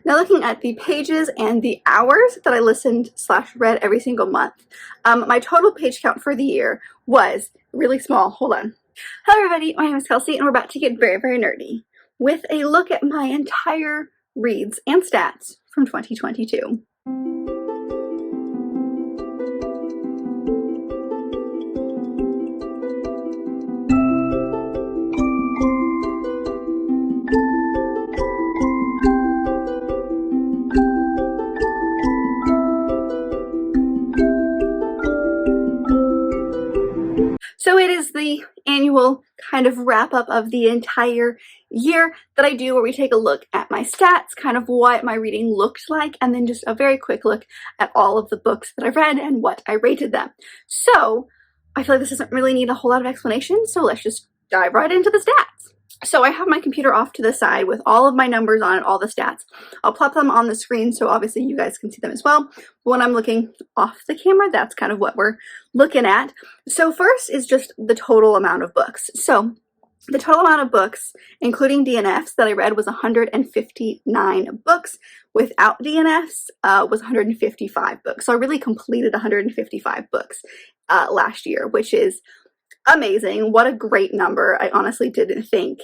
Now looking at the pages and the hours that I listened / read every single month, my total page count for the year was really small. Hold on. Hello everybody, my name is Kelsey and we're about to get very, very nerdy with a look at my entire reads and stats from 2022. So it is the annual kind of wrap up of the entire year that I do, where we take a look at my stats, kind of what my reading looked like, and then just a very quick look at all of the books that I've read and what I rated them. So I feel like this doesn't really need a whole lot of explanation, so let's just dive right into the stats. So I have my computer off to the side with all of my numbers on it, all the stats. I'll plop them on the screen so obviously you guys can see them as well. But when I'm looking off the camera, that's kind of what we're looking at. So first is just the total amount of books. So the total amount of books, including DNFs, that I read was 159 books. Without DNFs, was 155 books. So I really completed 155 books last year, which is amazing. What a great number. I honestly didn't think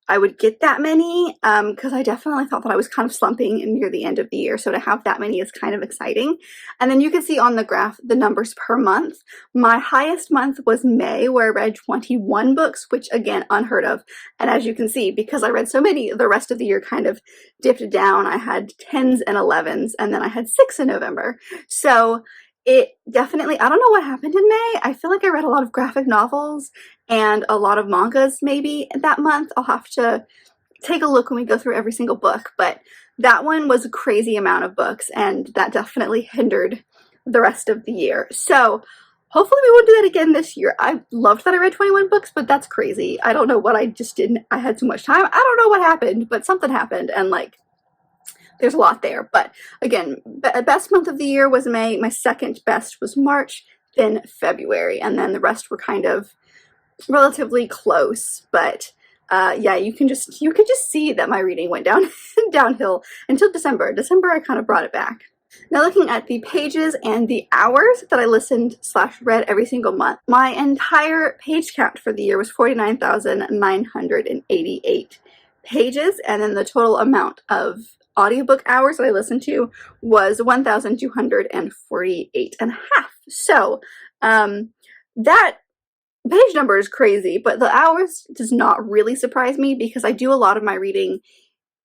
I would get that many because I definitely thought that I was kind of slumping near the end of the year. So to have that many is kind of exciting. And then you can see on the graph the numbers per month. My highest month was May, where I read 21 books, which again, unheard of. And as you can see, because I read so many, the rest of the year kind of dipped down. I had 10s and 11s, and then I had 6 in November. So it definitely, I don't know what happened in May. I feel like I read a lot of graphic novels and a lot of mangas maybe that month. I'll have to take a look when we go through every single book, but that one was a crazy amount of books and that definitely hindered the rest of the year. So hopefully we won't do that again this year. I loved that I read 21 books, but that's crazy. I don't know what I just did. I had too much time. I don't know what happened, but something happened and like there's a lot there. But again, best month of the year was May. My second best was March, then February, and then the rest were kind of relatively close. But yeah, you could just see that my reading went downhill until December. December, I kind of brought it back. Now looking at the pages and the hours that I listened / read every single month, my entire page count for the year was 49,988 pages, and then the total amount of audiobook hours that I listened to was 1,248 and a half. So that page number is crazy, but the hours does not really surprise me because I do a lot of my reading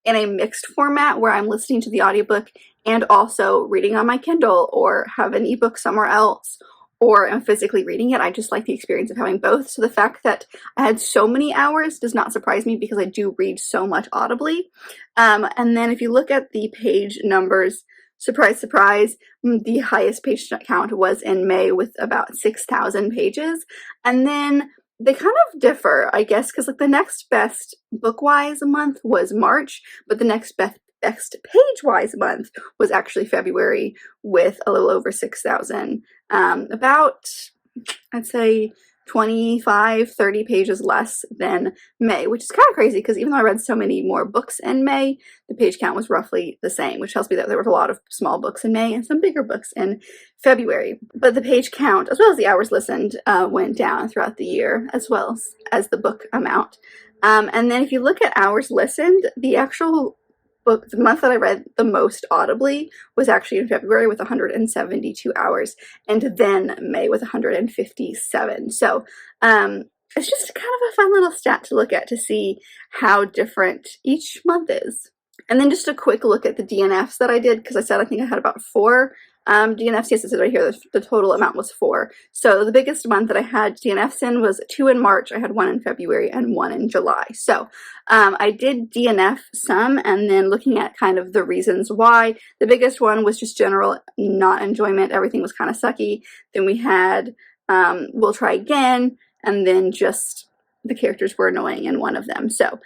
in a mixed format where I'm listening to the audiobook and also reading on my Kindle or have an ebook somewhere else, or I'm physically reading it. I just like the experience of having both. So the fact that I had so many hours does not surprise me because I do read so much audibly. And then if you look at the page numbers, surprise, surprise, the highest page count was in May with about 6,000 pages. And then they kind of differ, I guess, because like the next best book-wise month was March, but the next best page-wise month was actually February with a little over 6,000. About, I'd say 25-30 pages less than May, which is kind of crazy because even though I read so many more books in May, the page count was roughly the same, which tells me that there was a lot of small books in May and some bigger books in February. But the page count, as well as the hours listened, went down throughout the year, as well as the book amount. And then if you look at hours listened, the actual book, the month that I read the most audibly was actually in February with 172 hours, and then May with 157. So it's just kind of a fun little stat to look at to see how different each month is. And then just a quick look at the DNFs that I did, because I said I think I had about 4 DNFs. Yes, it says right here the total amount was 4. So the biggest month that I had DNFs in was 2 in March. I had 1 in February and 1 in July. So I did DNF some, and then looking at kind of the reasons why, the biggest one was just general not enjoyment. Everything was kind of sucky. Then we had We'll Try Again, and then just the characters were annoying in one of them. So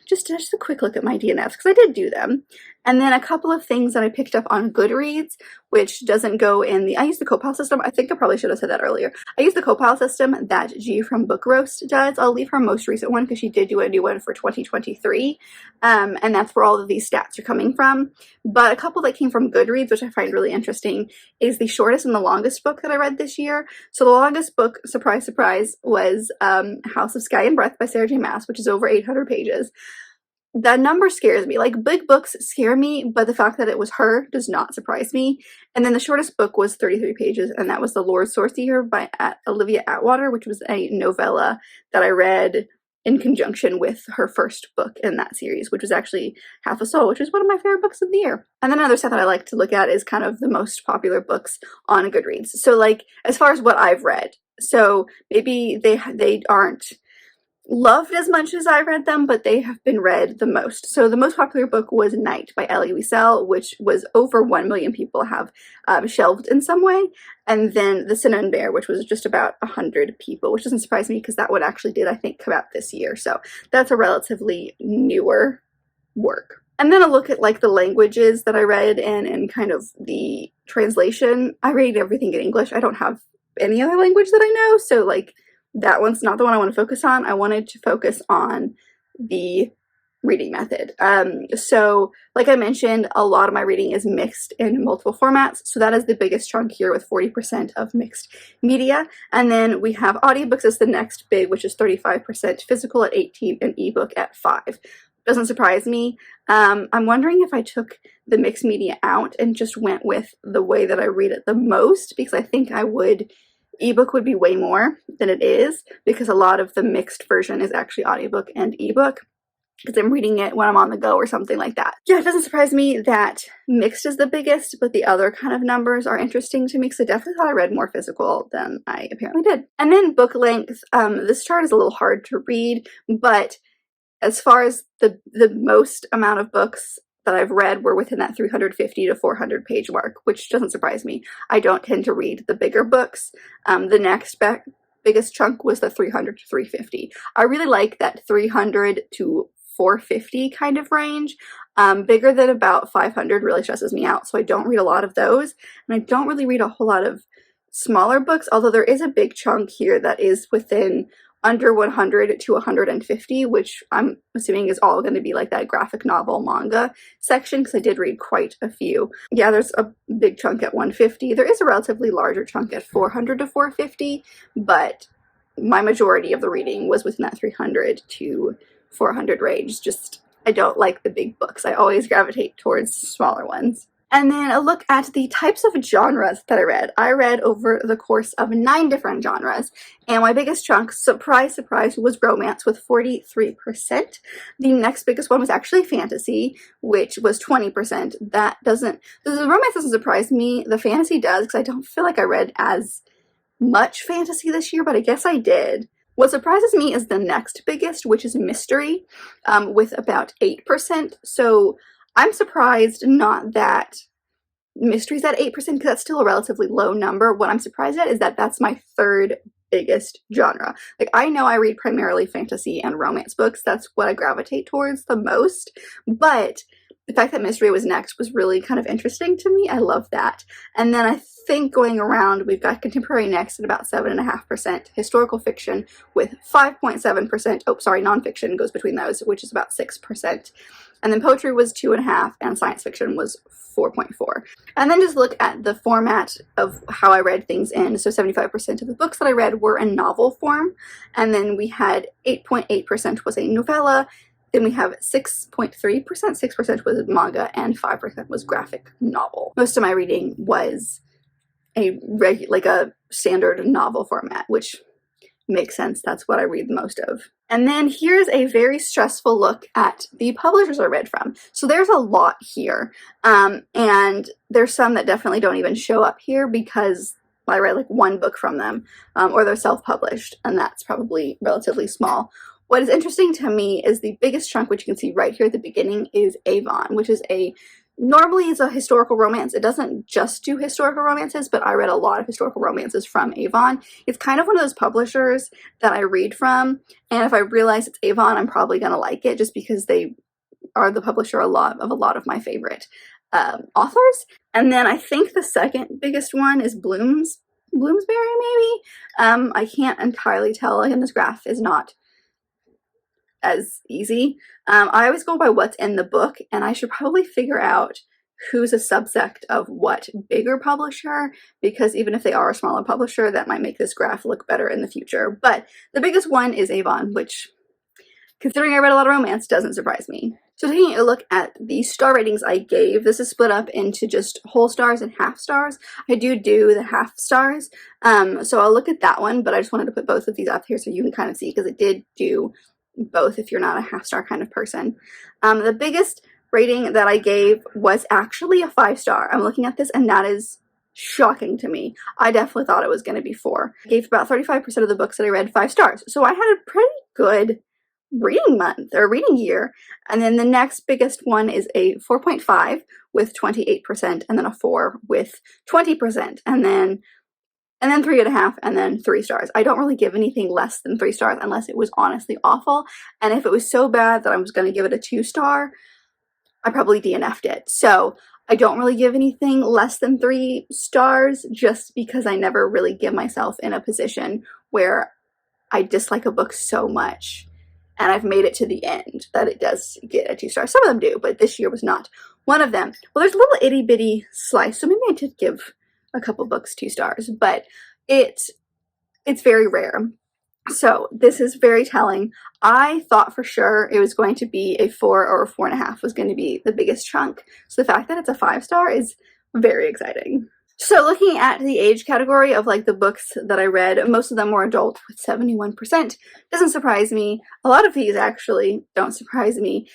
just a quick look at my DNFs, because I did do them. And then a couple of things that I picked up on Goodreads, which doesn't go in the, I use the co-pile system. I think I probably should have said that earlier. I use the co-pile system that G from Book Roast does. I'll leave her most recent one because she did do a new one for 2023. And that's where all of these stats are coming from. But a couple that came from Goodreads, which I find really interesting, is the shortest and the longest book that I read this year. So the longest book, surprise, surprise, was House of Sky and Breath by Sarah J. Maas, which is over 800 pages. That number scares me. Like, big books scare me, but the fact that it was her does not surprise me. And then the shortest book was 33 pages, and that was The Lord Sorcerer by Olivia Atwater, which was a novella that I read in conjunction with her first book in that series, which was actually Half a Soul, which is one of my favorite books of the year. And then another stuff that I like to look at is kind of the most popular books on Goodreads. So, like, as far as what I've read, so maybe they aren't loved as much as I read them, but they have been read the most. So the most popular book was Night by Elie Wiesel, which was over 1 million people have shelved in some way. And then The Cinnamon Bear, which was just about 100 people, which doesn't surprise me because that one actually did, I think, come out this year. So that's a relatively newer work. And then a look at like the languages that I read and kind of the translation. I read everything in English. I don't have any other language that I know. So like, that one's not the one I want to focus on. I wanted to focus on the reading method. So like I mentioned, a lot of my reading is mixed in multiple formats. So that is the biggest chunk here with 40% of mixed media. And then we have audiobooks as the next big, which is 35% physical at 18 and ebook at 5. Doesn't surprise me. I'm wondering if I took the mixed media out and just went with the way that I read it the most, because I think ebook would be way more than it is, because a lot of the mixed version is actually audiobook and ebook, because I'm reading it when I'm on the go or something like that. Yeah, it doesn't surprise me that mixed is the biggest, but the other kind of numbers are interesting to me, because I definitely thought I read more physical than I apparently did. And then book length, this chart is a little hard to read, but as far as the most amount of books that I've read were within that 350 to 400 page mark, which doesn't surprise me. I don't tend to read the bigger books. The next biggest chunk was the 300 to 350. I really like that 300 to 450 kind of range. Bigger than about 500 really stresses me out, so I don't read a lot of those, and I don't really read a whole lot of smaller books, although there is a big chunk here that is within under 100 to 150, which I'm assuming is all going to be like that graphic novel manga section, because I did read quite a few. Yeah, there's a big chunk at 150. There is a relatively larger chunk at 400 to 450, but my majority of the reading was within that 300 to 400 range. Just, I don't like the big books. I always gravitate towards smaller ones. And then a look at the types of genres that I read. I read over the course of 9 different genres, and my biggest chunk, surprise, surprise, was romance with 43%. The next biggest one was actually fantasy, which was 20%. The romance doesn't surprise me. The fantasy does, because I don't feel like I read as much fantasy this year, but I guess I did. What surprises me is the next biggest, which is mystery, with about 8%. So I'm surprised not that mystery's at 8%, because that's still a relatively low number. What I'm surprised at is that that's my third biggest genre. Like, I know I read primarily fantasy and romance books. That's what I gravitate towards the most. But the fact that mystery was next was really kind of interesting to me. I love that. And then I think going around, we've got contemporary next at about 7.5%, historical fiction with 5.7%, nonfiction goes between those, which is about 6%. And then poetry was 2.5%, and science fiction was 4.4%. And then just look at the format of how I read things in. So 75% of the books that I read were in novel form. And then we had 8.8% was a novella. Then we have 6.3%, 6% was manga, and 5% was graphic novel. Most of my reading was a standard novel format, which makes sense. That's what I read the most of. And then here's a very stressful look at the publishers I read from. So there's a lot here. And there's some that definitely don't even show up here because I read like one book from them, or they're self-published, and that's probably relatively small. What is interesting to me is the biggest chunk, which you can see right here at the beginning, is Avon, which is normally is a historical romance. It doesn't just do historical romances, but I read a lot of historical romances from Avon. It's kind of one of those publishers that I read from, and if I realize it's Avon, I'm probably going to like it just because they are the publisher of a lot of my favorite authors. And then I think the second biggest one is Bloomsbury, maybe? I can't entirely tell. Again, this graph is not as easy. I always go by what's in the book, and I should probably figure out who's a subsect of what bigger publisher, because even if they are a smaller publisher, that might make this graph look better in the future. But the biggest one is Avon, which, considering I read a lot of romance, doesn't surprise me. So taking a look at the star ratings I gave, this is split up into just whole stars and half stars. I do the half stars, so I'll look at that one, but I just wanted to put both of these up here so you can kind of see, because it did do both if you're not a half star kind of person. The biggest rating that I gave was actually a 5-star. I'm looking at this and that is shocking to me. I definitely thought it was going to be 4. I gave about 35% of the books that I read 5 stars. So I had a pretty good reading month or reading year. And then the next biggest one is a 4.5 with 28%, and then a 4 with 20%, and then 3.5, and then 3 stars. I don't really give anything less than 3 stars unless it was honestly awful. And if it was so bad that I was going to give it a 2-star, I probably DNF'd it. So I don't really give anything less than 3 stars just because I never really give myself in a position where I dislike a book so much and I've made it to the end that it does get a 2 stars. Some of them do, but this year was not one of them. Well, there's a little itty bitty slice, so maybe I did give a couple books 2 stars, but it's very rare. So this is very telling. I thought for sure it was going to be a 4 or a 4.5 was going to be the biggest chunk. So the fact that it's a 5-star is very exciting. So looking at the age category of like the books that I read, most of them were adult with 71%. Doesn't surprise me. A lot of these actually don't surprise me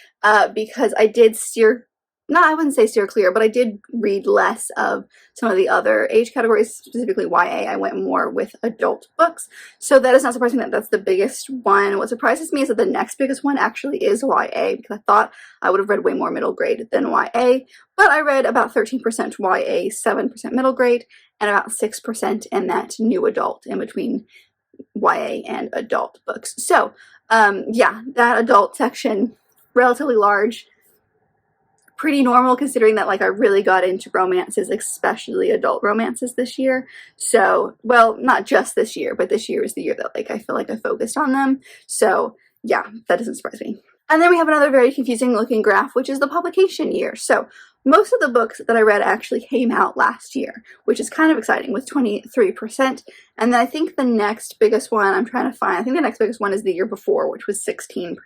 because I did steer, I wouldn't say steer clear, but I did read less of some of the other age categories, specifically YA. I went more with adult books. So that is not surprising that that's the biggest one. What surprises me is that the next biggest one actually is YA, because I thought I would have read way more middle grade than YA. But I read about 13% YA, 7% middle grade, and about 6% in that new adult, in between YA and adult books. So yeah, that adult section, relatively large. Pretty normal considering that like I really got into romances, especially adult romances this year. So, well, not just this year, but this year is the year that like I feel like I focused on them. So yeah, that doesn't surprise me. And then we have another very confusing looking graph, which is the publication year. So most of the books that I read actually came out last year, which is kind of exciting, with 23%. And then I think the next biggest one I'm trying to find, I think the next biggest one is the year before, which was 16%,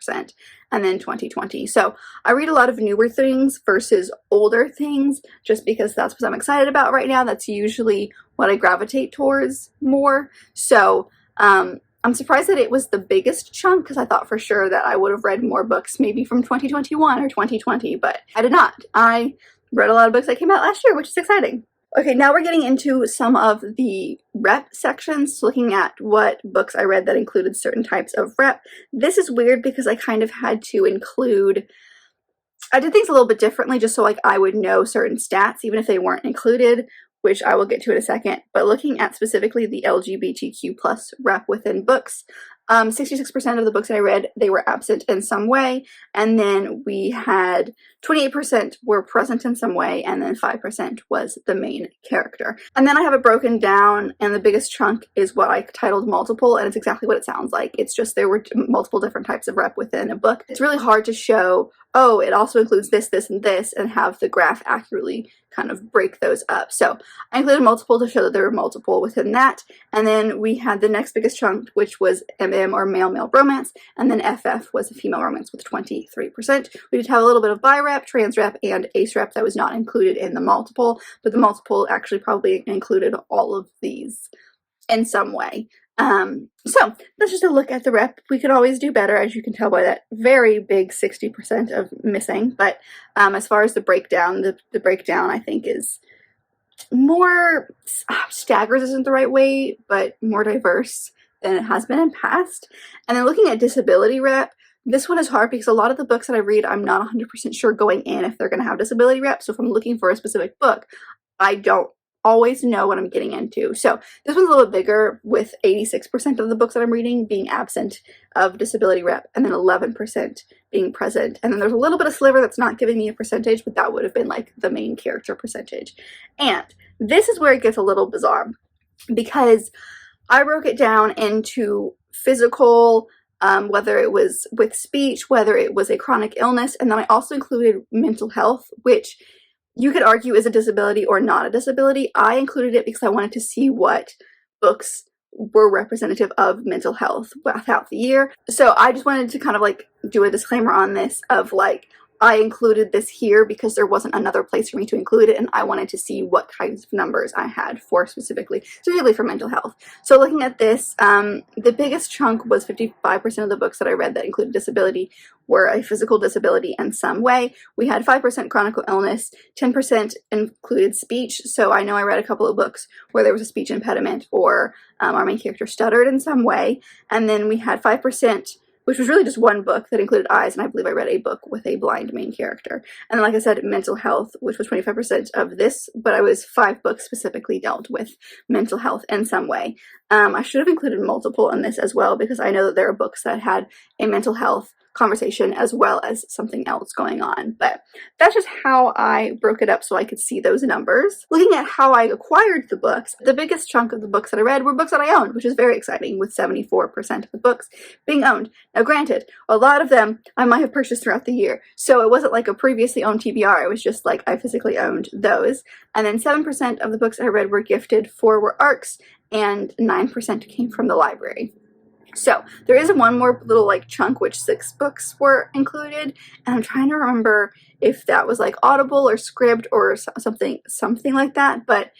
and then 2020. So I read a lot of newer things versus older things, just because that's what I'm excited about right now. That's usually what I gravitate towards more. So I'm surprised that it was the biggest chunk, because I thought for sure that I would have read more books maybe from 2021 or 2020, but I did not. I read a lot of books that came out last year, which is exciting. Okay, now we're getting into some of the rep sections, looking at what books I read that included certain types of rep. This is weird because I kind of had to include, I did things a little bit differently just so like I would know certain stats even if they weren't included, which I will get to in a second. But looking at specifically the LGBTQ plus rep within books, 66% of the books I read, they were absent in some way, and then we had 28% were present in some way, and then 5% was the main character. And then I have it broken down, and the biggest chunk is what I titled multiple, and it's exactly what it sounds like. It's just there were multiple different types of rep within a book. It's really hard to show, oh, it also includes this, this, and this, and have the graph accurately kind of break those up. So I included multiple to show that there were multiple within that. And then we had the next biggest chunk, which was MM or male-male romance, and then FF was a female romance with 23%. We did have a little bit of bi rep, trans rep, and ace rep that was not included in the multiple, but the multiple actually probably included all of these in some way. So that's just a look at the rep. We could always do better, as you can tell by that very big 60% of missing. But as far as the breakdown, the breakdown I think is more, staggers isn't the right way, but more diverse than it has been in past. And then looking at disability rep, this one is hard because a lot of the books that I read, I'm not 100% sure going in if they're going to have disability rep. So if I'm looking for a specific book, I don't always know what I'm getting into. So this one's a little bit bigger, with 86% of the books that I'm reading being absent of disability rep, and then 11% being present. And then there's a little bit of sliver that's not giving me a percentage, but that would have been like the main character percentage. And this is where it gets a little bizarre, because I broke it down into physical, whether it was with speech, whether it was a chronic illness, and then I also included mental health, which you could argue is a disability or not a disability. I included it because I wanted to see what books were representative of mental health throughout the year. So I just wanted to kind of like do a disclaimer on this of like, I included this here because there wasn't another place for me to include it, and I wanted to see what kinds of numbers I had for specifically for mental health. So looking at this, the biggest chunk was 55% of the books that I read that included disability were a physical disability in some way. We had 5% chronic illness, 10% included speech. So I know I read a couple of books where there was a speech impediment, or our main character stuttered in some way. And then we had 5%, which was really just one book that included eyes, and I believe I read a book with a blind main character. And then, like I said, mental health, which was 25% of this, but I was 5 books specifically dealt with mental health in some way. I should have included multiple in this as well, because I know that there are books that had a mental health conversation as well as something else going on. But that's just how I broke it up so I could see those numbers. Looking at how I acquired the books, the biggest chunk of the books that I read were books that I owned, which is very exciting, with 74% of the books being owned. Now granted, a lot of them I might have purchased throughout the year, so it wasn't like a previously owned TBR, it was just like I physically owned those. And then 7% of the books I read were gifted, 4 were ARCs, and 9% came from the library. So there is one more little like chunk, which 6 books were included, and I'm trying to remember if that was like Audible or Scribd or something like that. But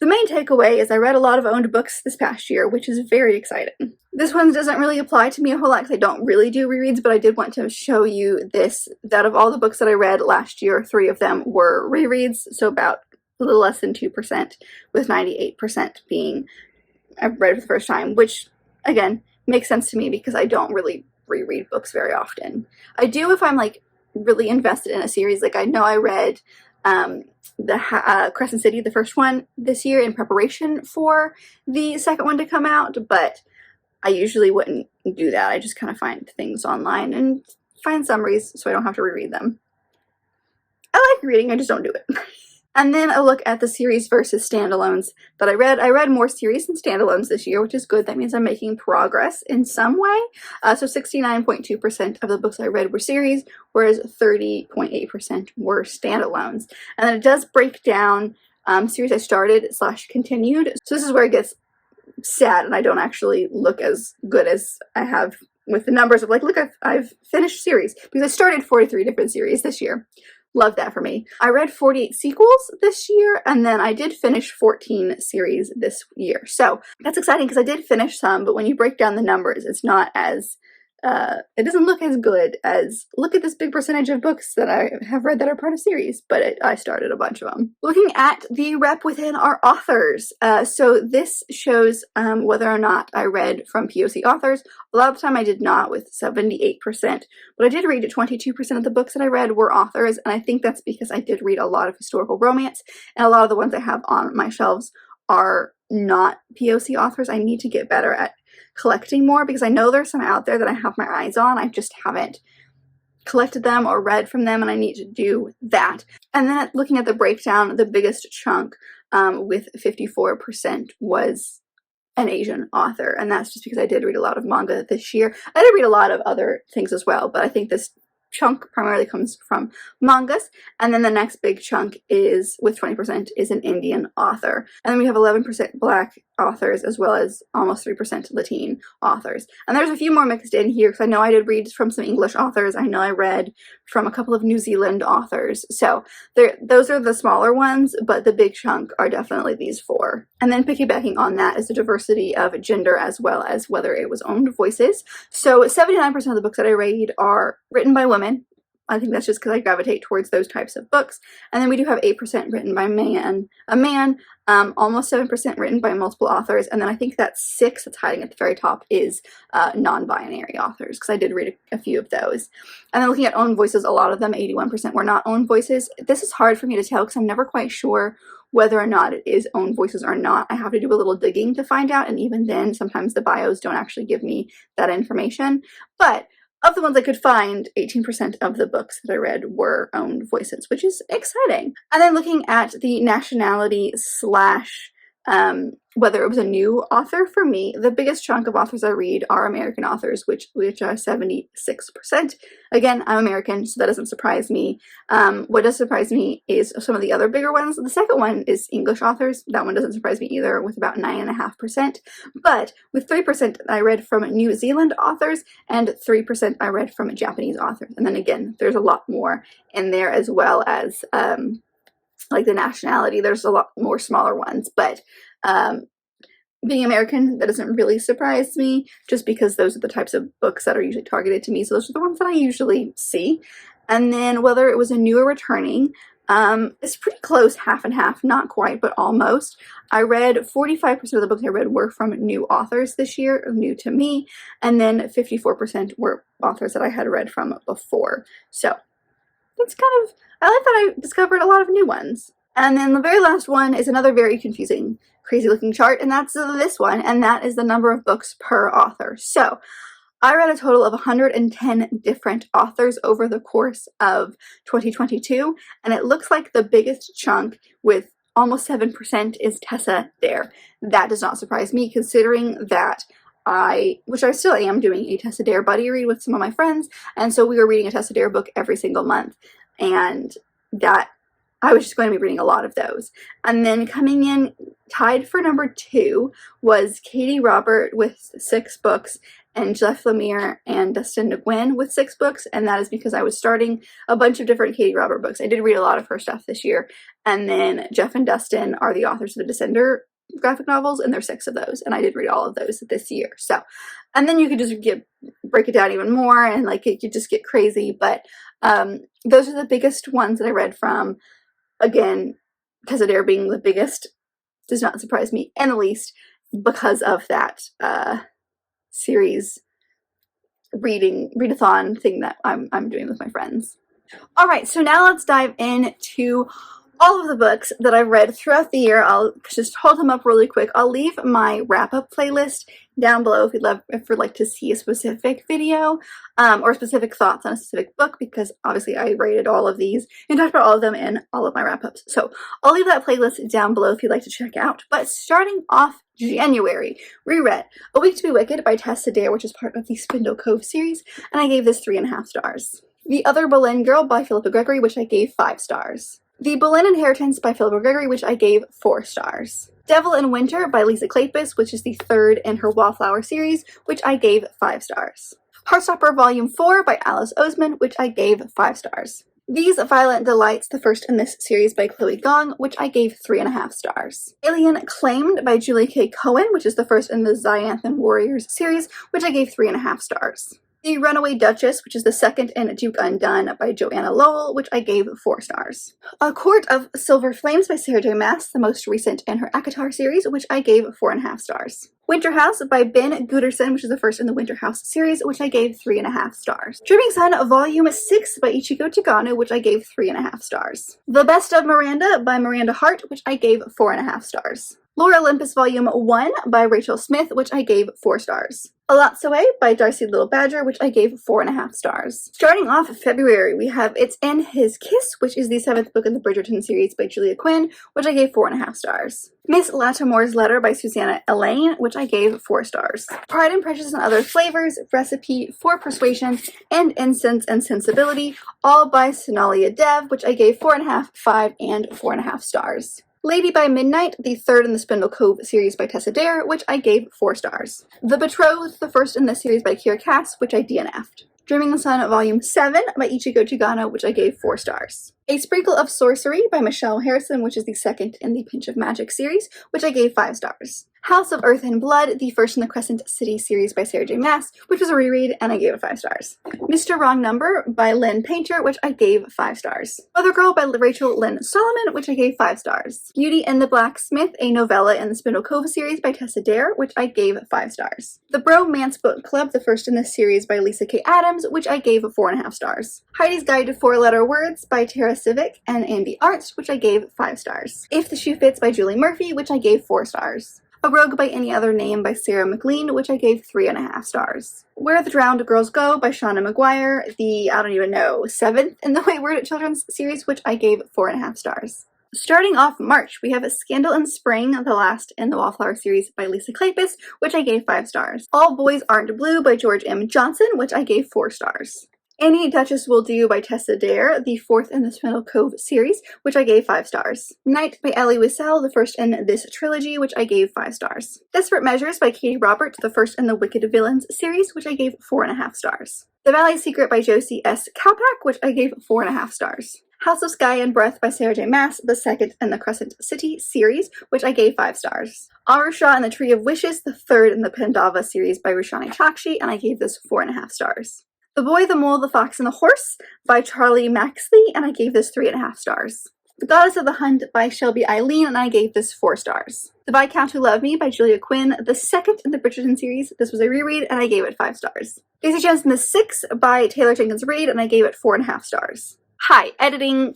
the main takeaway is I read a lot of owned books this past year, which is very exciting. This one doesn't really apply to me a whole lot because I don't really do rereads, but I did want to show you this, that of all the books that I read last year, 3 of them were rereads, so about a little less than 2%, with 98% being I've read for the first time, which again makes sense to me because I don't really reread books very often. I do if I'm like really invested in a series. Like I know I read the Crescent City, the first one this year, in preparation for the second one to come out, but I usually wouldn't do that. I just kind of find things online and find summaries so I don't have to reread them. I like reading, I just don't do it. And then a look at the series versus standalones that I read. I read more series than standalones this year, which is good. That means I'm making progress in some way. So 69.2% of the books I read were series, whereas 30.8% were standalones. And then it does break down series I started / continued. So this is where it gets sad and I don't actually look as good as I have with the numbers of like, look, I've finished series, because I started 43 different series this year. Love that for me. I read 48 sequels this year, and then I did finish 14 series this year. So that's exciting because I did finish some, but when you break down the numbers, it's not as, it doesn't look as good as, look at this big percentage of books that I have read that are part of series, but I started a bunch of them. Looking at the rep within our authors. So this shows whether or not I read from POC authors. A lot of the time I did not, with 78%, but I did read 22% of the books that I read were authors, and I think that's because I did read a lot of historical romance, and a lot of the ones I have on my shelves are not POC authors. I need to get better at collecting more, because I know there's some out there that I have my eyes on. I just haven't collected them or read from them, and I need to do that. And then looking at the breakdown, the biggest chunk with 54% was an Asian author, and that's just because I did read a lot of manga this year. I did read a lot of other things as well, but I think this chunk primarily comes from mangas. And then the next big chunk is, with 20%, is an Indian author. And then we have 11% Black authors, as well as almost 3% Latin authors. And there's a few more mixed in here, because I know I did read from some English authors. I know I read from a couple of New Zealand authors. So those are the smaller ones, but the big chunk are definitely these 4. And then piggybacking on that is the diversity of gender, as well as whether it was owned voices. So 79% of the books that I read are written by women, I think that's just because I gravitate towards those types of books. And then we do have 8% written by a man, almost 7% written by multiple authors, and then I think that 6 that's hiding at the very top is non-binary authors, because I did read a few of those. And then looking at own voices, a lot of them, 81%, were not own voices. This is hard for me to tell because I'm never quite sure whether or not it is own voices or not. I have to do a little digging to find out, and even then, sometimes the bios don't actually give me that information. But of the ones I could find, 18% of the books that I read were owned voices, which is exciting. And then looking at the nationality slash whether it was a new author, for me, the biggest chunk of authors I read are American authors, which are 76%. Again, I'm American, so that doesn't surprise me. What does surprise me is some of the other bigger ones. The second one is English authors. That one doesn't surprise me either, with about 9.5%. But with 3% I read from New Zealand authors, and 3% I read from Japanese authors. And then again, there's a lot more in there, as well as like the nationality. There's a lot more smaller ones, but being American, that doesn't really surprise me, just because those are the types of books that are usually targeted to me, so those are the ones that I usually see. And then whether it was a new or returning, it's pretty close, half and half, not quite, but almost. I read 45% of the books I read were from new authors this year, new to me, and then 54% were authors that I had read from before. So that's kind of, I like that I discovered a lot of new ones. And then the very last one is another very confusing, crazy looking chart, and that's this one, and that is the number of books per author. So I read a total of 110 different authors over the course of 2022, and it looks like the biggest chunk, with almost 7%, is Tessa Dare. That does not surprise me, considering that which I still am, doing a Tessa Dare buddy read with some of my friends, and so we were reading a Tessa Dare book every single month, and that I was just going to be reading a lot of those. And then coming in tied for number 2 was Katie Robert with 6 books, and Jeff Lemire and Dustin Nguyen with 6 books, and that is because I was starting a bunch of different Katie Robert books. I did read a lot of her stuff this year, and then Jeff and Dustin are the authors of the Descender graphic novels, and there's 6 of those, and I did read all of those this year. So, and then you could just break it down even more, and like it could just get crazy, but those are the biggest ones that I read from. Again, Tessa Dare being the biggest does not surprise me in the least, because of that series readathon thing that I'm doing with my friends. All right, so now let's dive into all of the books that I've read throughout the year. I'll just hold them up really quick. I'll leave my wrap-up playlist down below if you'd like to see a specific video or specific thoughts on a specific book, because obviously I rated all of these and talked about all of them in all of my wrap-ups. So I'll leave that playlist down below if you'd like to check out. But starting off January, we read A Week to Be Wicked by Tessa Dare, which is part of the Spindle Cove series, and I gave this 3.5 stars. The Other Boleyn Girl by Philippa Gregory, which I gave 5 stars. The Boleyn Inheritance by Philippa Gregory, which I gave 4 stars. Devil in Winter by Lisa Kleypas, which is the 3rd in her Wallflower series, which I gave 5 stars. Heartstopper Volume 4 by Alice Oseman, which I gave 5 stars. These Violent Delights, the first in this series by Chloe Gong, which I gave 3.5 stars. Alien Claimed by Julie K. Cohen, which is the first in the Xanthan Warriors series, which I gave 3.5 stars. The Runaway Duchess, which is the second in Duke Undone by Joanna Lowell, which I gave 4 stars. A Court of Silver Flames by Sarah J. Maas, the most recent in her ACOTAR series, which I gave 4.5 stars. Winter House by Ben Gooderson, which is the first in the Winter House series, which I gave 3.5 stars. Dripping Sun Volume 6 by Ichigo Tagano, which I gave 3.5 stars. The Best of Miranda by Miranda Hart, which I gave 4.5 stars. Lore Olympus Volume 1 by Rachel Smith, which I gave 4 stars. Alotsoe by Darcy Little Badger, which I gave 4.5 stars. Starting off February, we have It's in His Kiss, which is the 7th book in the Bridgerton series by Julia Quinn, which I gave 4.5 stars. Miss Lattimore's Letter by Susanna Elaine, which I gave 4 stars. Pride and Prejudice and Other Flavors, Recipe for Persuasion, and Incense and Sensibility, all by Sonalia Dev, which I gave 4.5, 5, and 4.5 stars. Lady by Midnight, the 3rd in the Spindle Cove series by Tessa Dare, which I gave 4 stars. The Betrothed, the first in this series by Kiera Cass, which I DNF'd. Dreaming the Sun Volume 7 by Ichigo Chigano, which I gave 4 stars. A Sprinkle of Sorcery by Michelle Harrison, which is the second in the Pinch of Magic series, which I gave 5 stars. House of Earth and Blood, the first in the Crescent City series by Sarah J. Maas, which was a reread, and I gave it 5 stars. Mr. Wrong Number by Lynn Painter, which I gave 5 stars. Mother Girl by Rachel Lynn Solomon, which I gave 5 stars. Beauty and the Blacksmith, a novella in the Spindle Cove series by Tessa Dare, which I gave 5 stars. The Bromance Book Club, the first in this series by Lisa K. Adams, which I gave 4.5 stars. Heidi's Guide to 4-Letter Words by Tara Civic and Andy Arts, which I gave 5 stars. If the Shoe Fits by Julie Murphy, which I gave 4 stars. A Rogue by Any Other Name by Sarah McLean, which I gave 3.5 stars. Where the Drowned Girls Go by Shauna McGuire, the, 7th in the Wayward Children's series, which I gave 4.5 stars. Starting off March, we have A Scandal in Spring, the last in the Wallflower series by Lisa Kleypas, which I gave 5 stars. All Boys Aren't Blue by George M. Johnson, which I gave 4 stars. Any Duchess Will Do by Tessa Dare, the 4th in the Spindle Cove series, which I gave 5 stars. Night by Elie Wiesel, the first in this trilogy, which I gave 5 stars. Desperate Measures by Katie Robert, the first in the Wicked Villains series, which I gave 4.5 stars. The Valley Secret by Josie S. Kalpak, which I gave 4.5 stars. House of Sky and Breath by Sarah J. Maas, the second in the Crescent City series, which I gave 5 stars. Arusha and the Tree of Wishes, the third in the Pandava series by Rushani Chakshi, and I gave this 4.5 stars. The Boy, the Mole, the Fox, and the Horse by Charlie Maxley, and I gave this 3.5 stars. The Goddess of the Hunt by Shelby Eileen, and I gave this 4 stars. The Viscount Who Loved Me by Julia Quinn, the second in the Bridgerton series. This was a reread, and I gave it 5 stars. Daisy Jones and the Six by Taylor Jenkins Reid, and I gave it 4.5 stars. Hi,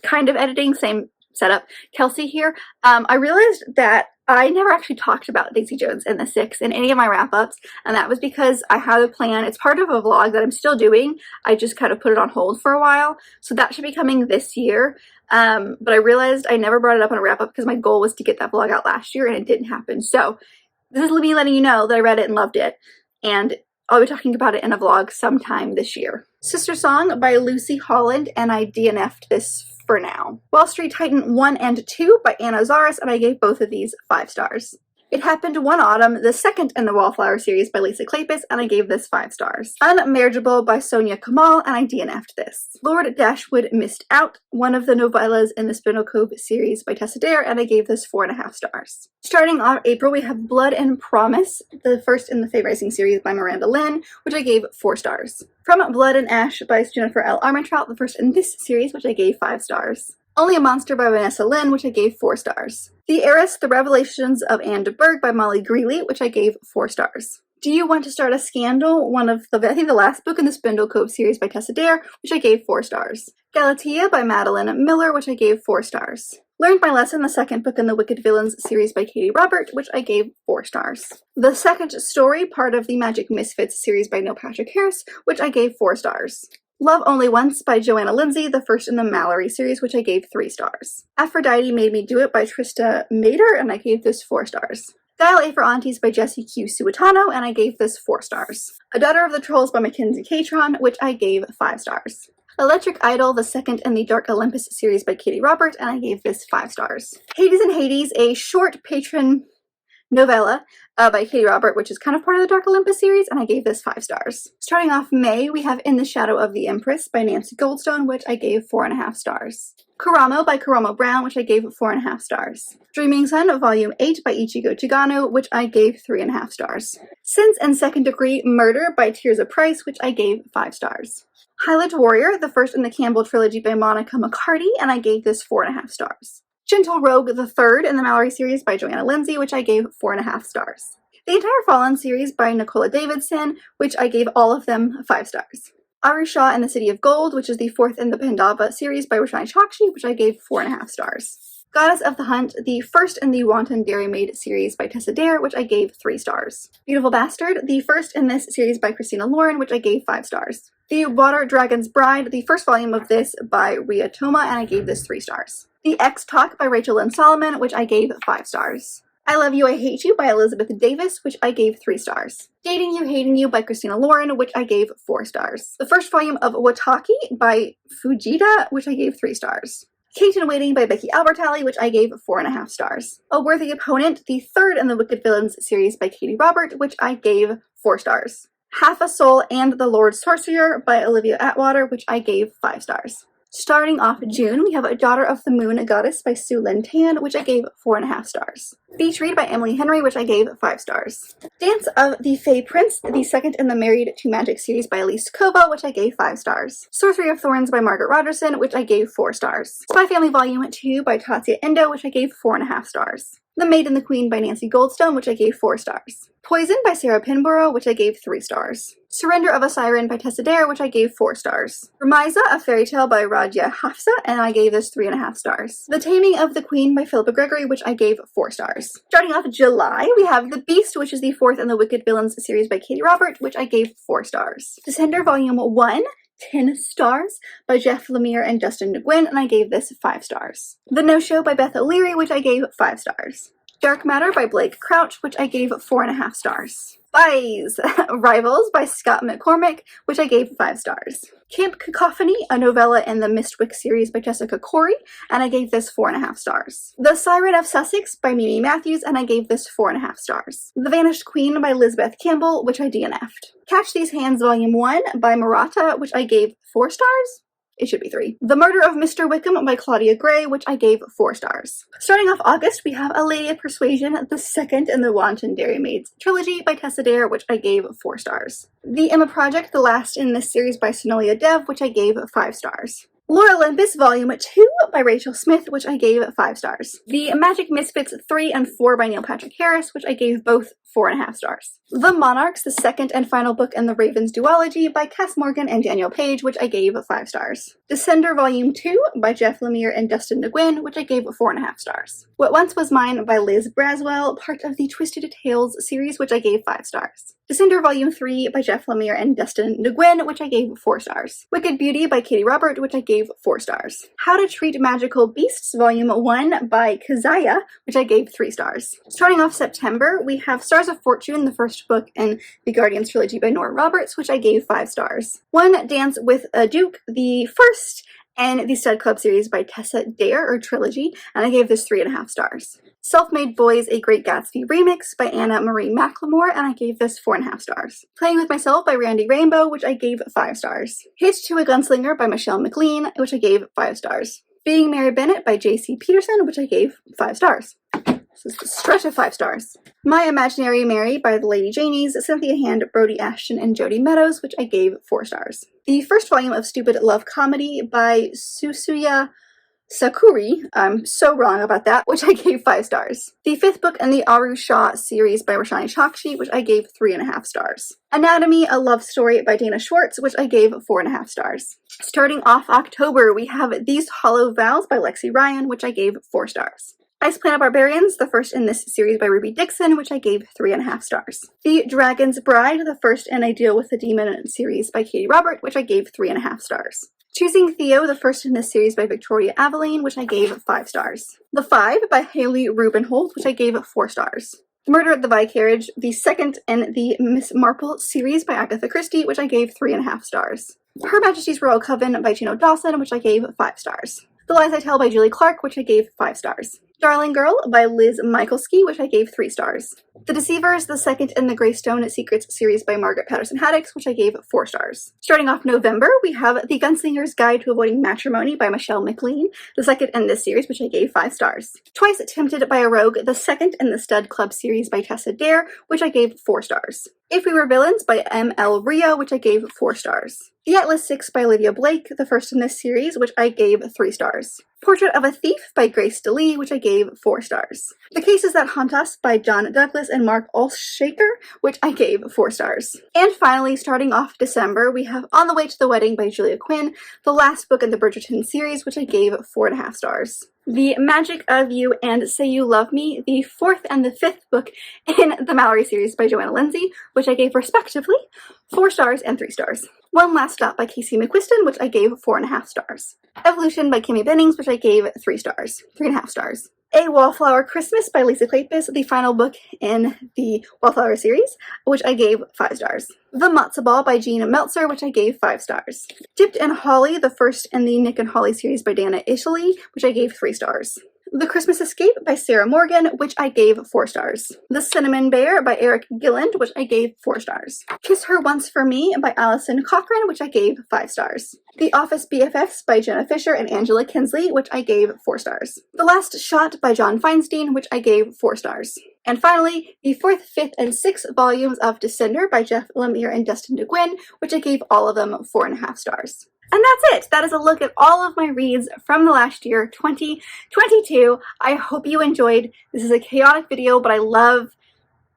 kind of editing, same setup. Kelsey here. I realized that I never actually talked about Daisy Jones and the Six in any of my wrap-ups, and that was because I had a plan. It's part of a vlog that I'm still doing. I just kind of put it on hold for a while, so that should be coming this year. But I realized I never brought it up on a wrap-up because my goal was to get that vlog out last year, and it didn't happen. So this is me letting you know that I read it and loved it, and I'll be talking about it in a vlog sometime this year. Sister Song by Lucy Holland, and I DNF'd this for now. Wall Street Titan 1 and 2 by Anna Zaris, and I gave both of these 5 stars. It Happened One Autumn, the second in the Wallflower series by Lisa Kleypas, and I gave this 5 stars. Unmarriageable by Sonia Kamal, and I DNF'd this. Lord Dashwood Missed Out, one of the novellas in the Spindle Cove series by Tessa Dare, and I gave this 4.5 stars. Starting off April, we have Blood and Promise, the first in the Fae Rising series by Miranda Lynn, which I gave 4 stars. From Blood and Ash by Jennifer L. Armentrout, the first in this series, which I gave 5 stars. Only a Monster by Vanessa Lynn, which I gave 4 stars. The Heiress, The Revelations of Anne de Berg by Molly Greeley, which I gave 4 stars. Do You Want to Start a Scandal? One of the, I think the last book in the Spindle Cove series by Tessa Dare, which I gave 4 stars. Galatea by Madeline Miller, which I gave 4 stars. Learned My Lesson, the second book in the Wicked Villains series by Katie Robert, which I gave 4 stars. The Second Story, part of the Magic Misfits series by Neil Patrick Harris, which I gave 4 stars. Love Only Once by Joanna Lindsay, the first in the Mallory series, which I gave 3 stars. Aphrodite Made Me Do It by Trista Mader, and I gave this 4 stars. Dial A for Aunties by Jessie Q. Suetano, and I gave this 4 stars. A Daughter of the Trolls by Mackenzie Catron, which I gave 5 stars. Electric Idol, the second in the Dark Olympus series by Katie Robert, and I gave this 5 stars. Hades and Hades, a short patron novella by Katie Robert, which is kind of part of the Dark Olympus series, and I gave this 5 stars. Starting off May, we have In the Shadow of the Empress by Nancy Goldstone, which I gave 4.5 stars. Kuramo by Karamo Brown, which I gave 4.5 stars. Dreaming Sun, Volume 8 by Ichigo Chigano, which I gave 3.5 stars. Sins and Second Degree Murder by Tirza Price, which I gave 5 stars. Highland Warrior, the first in the Campbell trilogy by Monica McCarty, and I gave this 4.5 stars. Gentle Rogue, the third in the Mallory series by Joanna Lindsay, which I gave 4.5 stars. The entire Fallen series by Nicola Davidson, which I gave all of them 5 stars. Arusha and the City of Gold, which is the fourth in the Pandava series by Roshani Chakshi, which I gave 4.5 stars. Goddess of the Hunt, the first in the Wanton Dairymaid series by Tessa Dare, which I gave 3 stars. Beautiful Bastard, the first in this series by Christina Lauren, which I gave 5 stars. The Water Dragon's Bride, the first volume of this by Ria Toma, and I gave this 3 stars. The X Talk by Rachel Lynn Solomon, which I gave 5 stars. I Love You, I Hate You by Elizabeth Davis, which I gave 3 stars. Dating You, Hating You by Christina Lauren, which I gave 4 stars. The first volume of Wataki by Fujita, which I gave 3 stars. Kate in Waiting by Becky Albertalli, which I gave 4.5 stars. A Worthy Opponent, the third in the Wicked Villains series by Katie Robert, which I gave 4 stars. Half a Soul and the Lord Sorcerer by Olivia Atwater, which I gave 5 stars. Starting off June, we have A Daughter of the Moon Goddess by Sue Lynn Tan, which I gave 4.5 stars. Beach Read by Emily Henry, which I gave 5 stars. Dance of the Fae Prince, the second in the Married to Magic series by Elise Koba, which I gave 5 stars. Sorcery of Thorns by Margaret Rogerson, which I gave 4 stars. Spy Family Volume 2 by Tatsia Endo, which I gave 4.5 stars. The Maid and the Queen by Nancy Goldstone, which I gave 4 stars. Poison by Sarah Pinborough, which I gave 3 stars. Surrender of a Siren by Tessa Dare, which I gave 4 stars. Ramiza, a Fairy Tale by Radia Hafsa, and I gave this 3.5 stars. The Taming of the Queen by Philippa Gregory, which I gave 4 stars. Starting off July, we have The Beast, which is the 4th in the Wicked Villains series by Katie Robert, which I gave 4 stars. Descender Volume 1, 10 stars by Jeff Lemire and Dustin Nguyen, and I gave this 5 stars. The No Show by Beth O'Leary, which I gave 5 stars. Dark Matter by Blake Crouch, which I gave 4.5 stars. Spies! Rivals by Scott McCormick, which I gave 5 stars. Camp Cacophony, a novella in the Mistwick series by Jessica Corey, and I gave this 4.5 stars. The Siren of Sussex by Mimi Matthews, and I gave this 4.5 stars. The Vanished Queen by Lizbeth Campbell, which I DNF'd. Catch These Hands Volume 1 by Murata, which I gave 4 stars? It should be 3. The Murder of Mr. Wickham by Claudia Gray, which I gave 4 stars. Starting off August, we have A Lady of Persuasion, the second in the Wanton Dairymaids trilogy by Tessa Dare, which I gave 4 stars. The Emma Project, the last in this series by Sonolia Dev, which I gave 5 stars. Lord Olympus Volume 2 by Rachel Smith, which I gave 5 stars. The Magic Misfits 3 and 4 by Neil Patrick Harris, which I gave both 4.5 stars. The Monarchs, the second and final book in the Ravens duology by Cass Morgan and Daniel Page, which I gave 5 stars. Descender Volume 2 by Jeff Lemire and Dustin Nguyen, which I gave 4.5 stars. What Once Was Mine by Liz Braswell, part of the Twisted Tales series, which I gave 5 stars. Descender Volume 3 by Jeff Lemire and Dustin Nguyen, which I gave 4 stars. Wicked Beauty by Katie Robert, which I gave 4 stars. How to Treat Magical Beasts Volume 1 by Kazaya, which I gave 3 stars. Starting off September, we have Stars of Fortune, the first book in the Guardians trilogy by Nora Roberts, which I gave 5 stars. One Dance with a Duke, the first and the Stud Club series by Tessa Dare, or trilogy, and I gave this 3.5 stars. Self-Made Boys, A Great Gatsby Remix by Anna Marie McLemore, and I gave this 4.5 stars. Playing with Myself by Randy Rainbow, which I gave 5 stars. Hitched to a Gunslinger by Michelle McLean, which I gave 5 stars. Being Mary Bennett by J.C. Peterson, which I gave 5 stars. This is a stretch of 5 stars. My Imaginary Mary by the Lady Janies, Cynthia Hand, Brody Ashton, and Jody Meadows, which I gave 4 stars. The first volume of Stupid Love Comedy by Susuya Sakuri, I'm so wrong about that, which I gave 5 stars. The 5th book in the Aru Shah series by Roshani Chakshi, which I gave 3.5 stars. Anatomy, a Love Story by Dana Schwartz, which I gave 4.5 stars. Starting off October, we have These Hollow Vows by Lexi Ryan, which I gave 4 stars. Ice Planet Barbarians, the first in this series by Ruby Dixon, which I gave 3.5 stars. The Dragon's Bride, the first in I Deal with the Demon series by Katie Robert, which I gave 3.5 stars. Choosing Theo, the first in this series by Victoria Aveline, which I gave 5 stars. The Five by Haley Rubenholt, which I gave 4 stars. Murder at the Vicarage, the second in the Miss Marple series by Agatha Christie, which I gave 3.5 stars. Her Majesty's Royal Coven by Chino Dawson, which I gave 5 stars. The Lies I Tell by Julie Clark, which I gave 5 stars. Darling Girl by Liz Michaelski, which I gave 3 stars. The Deceivers, the second in the Greystone Secrets series by Margaret Patterson Haddix, which I gave 4 stars. Starting off November, we have The Gunslinger's Guide to Avoiding Matrimony by Michelle McLean, the second in this series, which I gave 5 stars. Twice Tempted by a Rogue, the second in the Stud Club series by Tessa Dare, which I gave 4 stars. If We Were Villains by M.L. Rio, which I gave 4 stars. The Atlas 6 by Olivia Blake, the first in this series, which I gave 3 stars. Portrait of a Thief by Grace DeLee, which I gave 4 stars. The Cases That Haunt Us by John Douglas and Mark Alshaker, which I gave 4 stars. And finally, starting off December, we have On the Way to the Wedding by Julia Quinn, the last book in the Bridgerton series, which I gave 4.5 stars. The Magic of You and Say You Love Me, the 4th and the 5th book in the Mallory series by Joanna Lindsay, which I gave respectively 4 stars and 3 stars. One Last Stop by Casey McQuiston, which I gave 4.5 stars. Evolution by Kimmy Bennings, which I gave 3.5 stars. A Wallflower Christmas by Lisa Kleypas, the final book in the Wallflower series, which I gave 5 stars. The Matzo Ball by Jean Meltzer, which I gave 5 stars. Dipped in Holly, the first in the Nick and Holly series by Dana Ishley, which I gave 3 stars. The Christmas Escape by Sarah Morgan, which I gave 4 stars. The Cinnamon Bear by Eric Gilland, which I gave 4 stars. Kiss Her Once for Me by Allison Cochran, which I gave 5 stars. The Office BFFs by Jenna Fisher and Angela Kinsley, which I gave 4 stars. The Last Shot by John Feinstein, which I gave 4 stars. And finally, the 4th, 5th, and 6th volumes of Descender by Jeff Lemire and Dustin DeGuin, which I gave all of them 4.5 stars. And that's it. That is a look at all of my reads from the last year, 2022. I hope you enjoyed. This is a chaotic video, but I love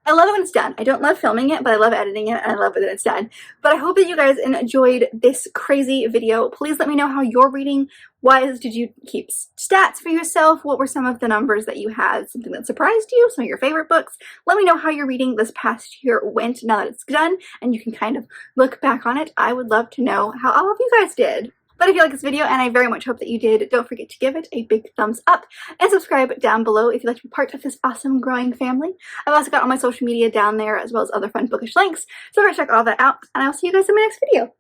it when it's done. I don't love filming it, but I love editing it, and I love it when it's done. But I hope that you guys enjoyed this crazy video. Please let me know how you're reading. Why did you keep stats for yourself? What were some of the numbers that you had? Something that surprised you? Some of your favorite books? Let me know how your reading this past year went now that it's done, and you can kind of look back on it. I would love to know how all of you guys did. But if you like this video, and I very much hope that you did, don't forget to give it a big thumbs up and subscribe down below if you'd like to be part of this awesome growing family. I've also got all my social media down there as well as other fun bookish links, so check all that out, and I'll see you guys in my next video.